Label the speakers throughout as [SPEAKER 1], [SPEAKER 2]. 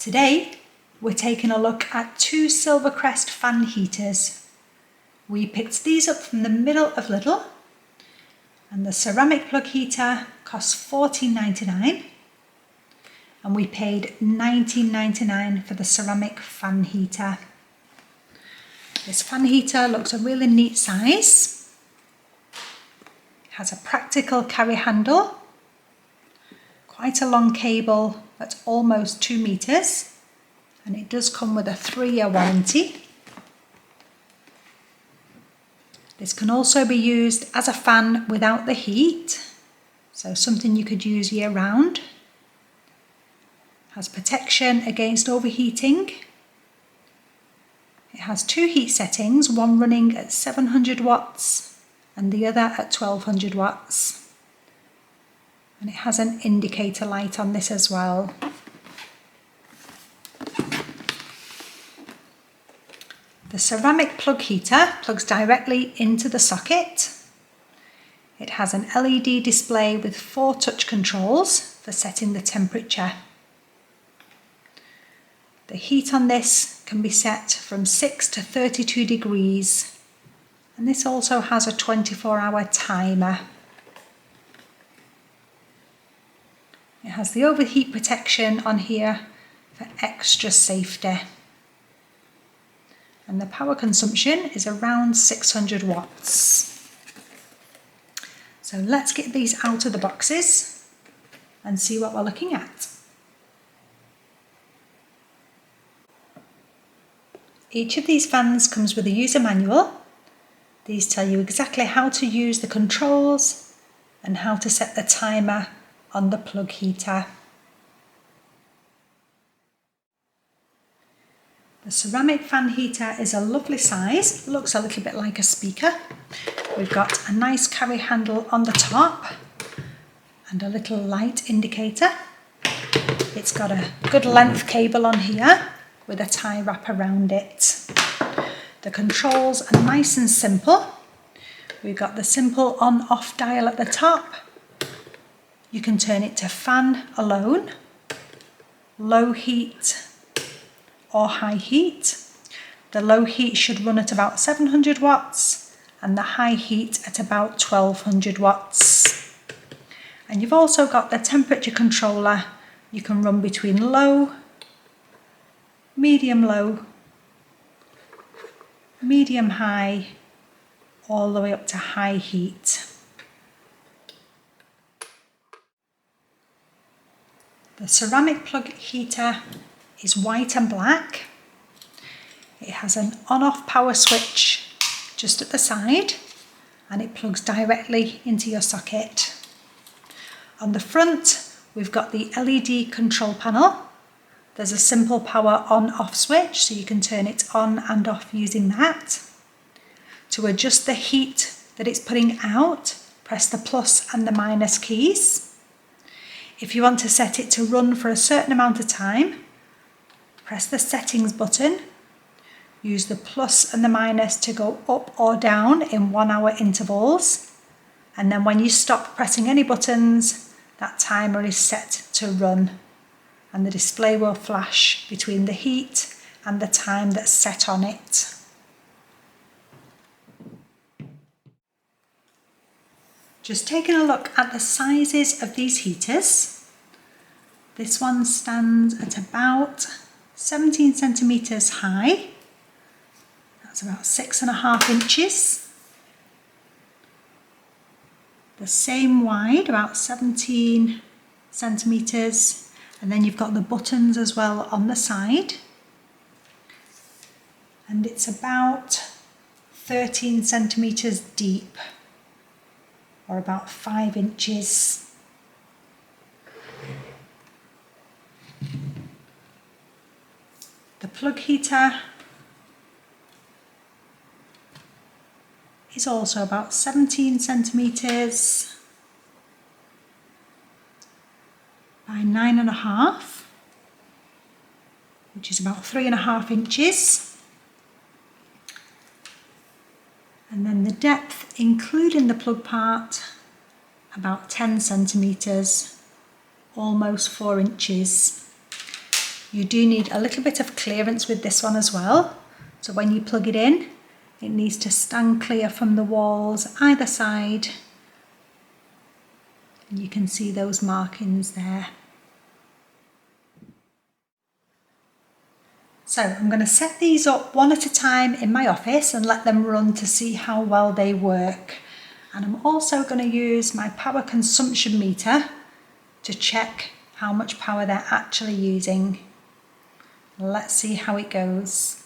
[SPEAKER 1] Today we're taking a look at two SilverCrest fan heaters. We picked these up from the middle of Lidl, and the ceramic plug heater costs $14.99 and we paid $19.99 for the ceramic fan heater. This fan heater looks a really neat size. It has a practical carry handle, quite a long cable that's almost 2 meters, and it does come with a 3-year warranty. This can also be used as a fan without the heat, so something you could use year round. Has protection against overheating. It has 2 heat settings, one running at 700 watts and the other at 1200 watts. And it has an indicator light on this as well. The ceramic plug heater plugs directly into the socket. It has an LED display with 4 touch controls for setting the temperature. The heat on this can be set from 6 to 32 degrees, and this also has a 24-hour timer. It has the overheat protection on here for extra safety. And the power consumption is around 600 watts. So let's get these out of the boxes and see what we're looking at. Each of these fans comes with a user manual. These tell you exactly how to use the controls and how to set the timer on the plug heater. The ceramic fan heater is a lovely size, looks a little bit like a speaker. We've got a nice carry handle on the top and a little light indicator. It's got a good length cable on here with a tie wrap around it. The controls are nice and simple. We've got the simple on-off dial at the top. You can turn it to fan alone, low heat or high heat. The low heat should run at about 700 watts and the high heat at about 1200 watts. And you've also got the temperature controller. You can run between low, medium low, medium high, all the way up to high heat. The ceramic plug heater is white and black. It has an on-off power switch just at the side, and it plugs directly into your socket. On the front, we've got the LED control panel. There's a simple power on-off switch, so you can turn it on and off using that. To adjust the heat that it's putting out, press the plus and the minus keys. If you want to set it to run for a certain amount of time, press the settings button. Use the plus and the minus to go up or down in 1 hour intervals. And then when you stop pressing any buttons, that timer is set to run. And the display will flash between the heat and the time that's set on it. Just taking a look at the sizes of these heaters. This one stands at about 17 centimeters high. That's about 6.5 inches. The same wide, about 17 centimeters. And then you've got the buttons as well on the side. And it's about 13 centimeters deep, or about 5 inches. The plug heater is also about 17 centimeters by 9.5, which is about 3.5 inches. And then the depth, including the plug part, about 10 centimeters, almost 4 inches. You do need a little bit of clearance with this one as well. So when you plug it in, it needs to stand clear from the walls either side. And you can see those markings there. So I'm going to set these up one at a time in my office and let them run to see how well they work. And I'm also going to use my power consumption meter to check how much power they're actually using. Let's see how it goes.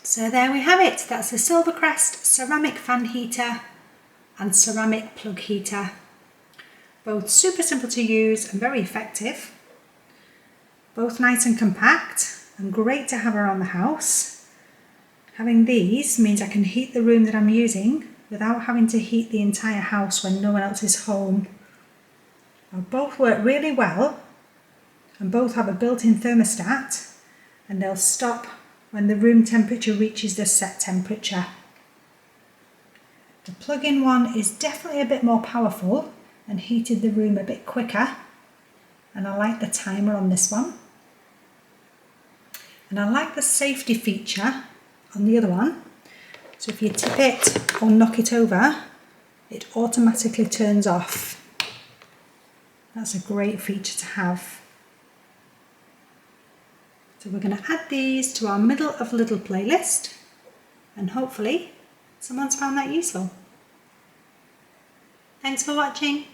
[SPEAKER 1] So there we have it. That's the SilverCrest Ceramic Fan Heater and Ceramic Plug Heater. Both super simple to use and very effective. Both nice and compact and great to have around the house. Having these means I can heat the room that I'm using without having to heat the entire house when no one else is home. Now, both work really well and both have a built-in thermostat, and they'll stop when the room temperature reaches the set temperature. The plug-in one is definitely a bit more powerful and heated the room a bit quicker, and I like the timer on this one. And I like the safety feature on the other one. So if you tip it or knock it over, it automatically turns off. That's a great feature to have. So we're going to add these to our middle of Lidl playlist, and hopefully someone's found that useful. Thanks for watching.